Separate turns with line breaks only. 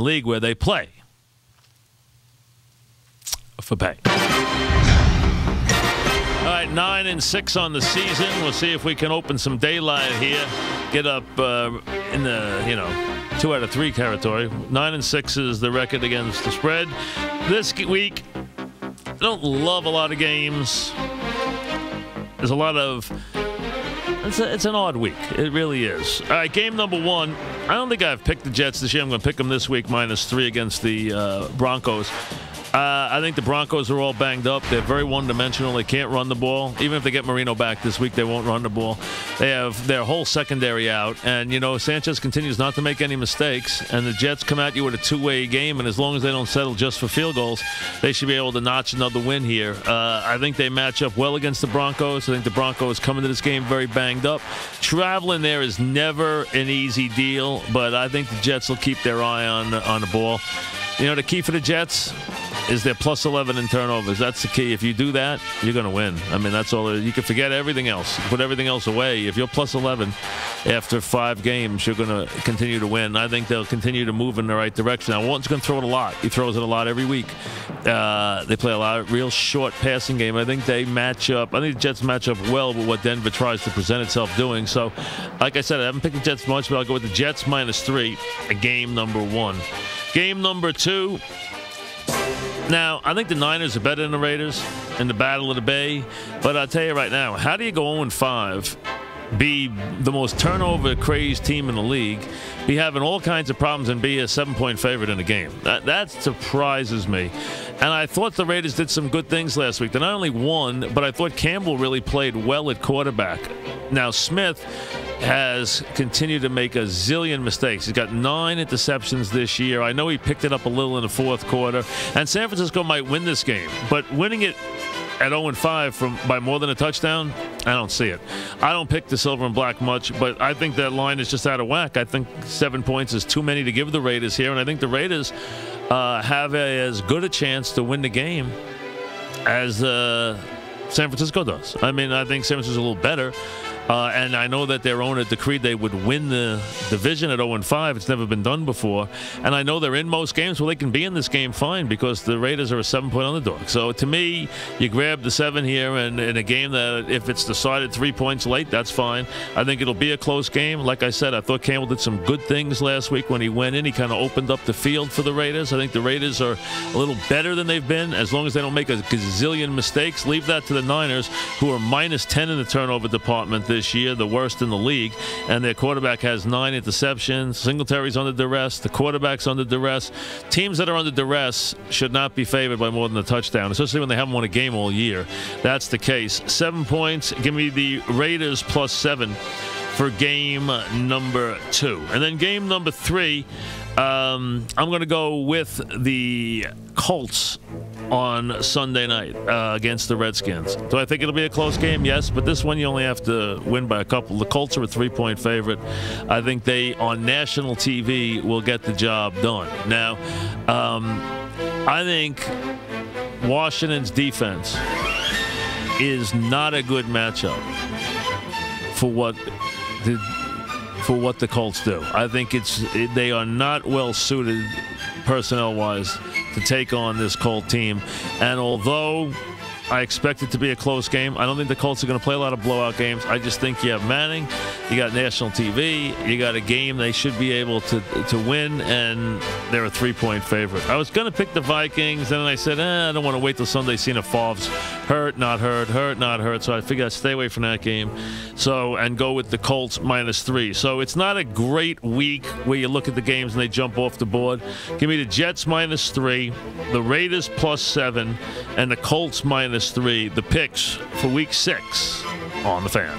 the league where they play for pay. All right, 9-6 on the season. We'll see if we can open some daylight here. Get up in the 2 out of 3 territory. 9-6 is the record against the spread. This week, I don't love a lot of games. There's a lot of. It's an odd week. It really is. All right, game number 1. I don't think I've picked the Jets this year. I'm going to pick them this week, -3 against the Broncos. I think the Broncos are all banged up. They're very one-dimensional. They can't run the ball. Even if they get Marino back this week, they won't run the ball. They have their whole secondary out. And, Sanchez continues not to make any mistakes. And the Jets come at you with a two-way game. And as long as they don't settle just for field goals, they should be able to notch another win here. I think they match up well against the Broncos. I think the Broncos come into this game very banged up. Traveling there is never an easy deal. But I think the Jets will keep their eye on the ball. The key for the Jets is their +11 in turnovers. That's the key. If you do that, you're going to win. I mean, that's all. You can forget everything else. You can put everything else away. If you're +11 after 5 games, you're going to continue to win. I think they'll continue to move in the right direction. Now, Walton's going to throw it a lot. He throws it a lot every week. They play a lot of real short passing game. I think they match up. I think the Jets match up well with what Denver tries to present itself doing. So, like I said, I haven't picked the Jets much, but I'll go with the Jets -3 at game number 1. Game number 2. Now, I think the Niners are better than the Raiders in the Battle of the Bay. But I'll tell you right now, how do you go 0-5, be the most turnover-crazed team in the league, be having all kinds of problems, and be a 7-point favorite in the game? That surprises me. And I thought the Raiders did some good things last week. They not only won, but I thought Campbell really played well at quarterback. Now, Smith has continued to make a zillion mistakes. He's got 9 interceptions this year. I know he picked it up a little in the fourth quarter. And San Francisco might win this game. But winning it at 0-5 by more than a touchdown, I don't see it. I don't pick the silver and black much, but I think that line is just out of whack. I think 7 points is too many to give the Raiders here. And I think the Raiders have as good a chance to win the game as San Francisco does. I mean, I think San Francisco's a little better. And I know that their owner decreed they would win the division at 0-5. It's never been done before. And I know they're in most games. Well, they can be in this game fine because the Raiders are a 7-point underdog. So to me, you grab the 7 here, and in a game that if it's decided 3 points late, that's fine. I think it'll be a close game. Like I said, I thought Campbell did some good things last week when he went in. He kind of opened up the field for the Raiders. I think the Raiders are a little better than they've been as long as they don't make a gazillion mistakes. Leave that to the Niners, who are -10 in the turnover department this year, the worst in the league, and their quarterback has 9 interceptions. Singletary's under duress. The quarterback's under duress. Teams that are under duress should not be favored by more than a touchdown, especially when they haven't won a game all year. That's the case. 7 points. Give me the Raiders +7 for game number 2. And then game number 3, I'm going to go with the Colts on Sunday night against the Redskins. Do I think it'll be a close game? Yes, but this one you only have to win by a couple. The Colts are a 3-point favorite. I think they, on national TV, will get the job done. Now, I think Washington's defense is not a good matchup for what the Colts do. I think they are not well suited personnel-wise to take on this Colt team. And although I expect it to be a close game, I don't think the Colts are going to play a lot of blowout games. I just think you have Manning, you got national TV, you got a game they should be able to win, and they're a 3-point favorite. I was going to pick the Vikings, and then I said, I don't want to wait till Sunday. Cena Favre's hurt, not hurt, hurt, not hurt. So I figured I'd stay away from that game. And go with the Colts -3. So it's not a great week where you look at the games and they jump off the board. Give me the Jets -3, the Raiders +7, and the Colts -3. The picks for week 6 on the Fan.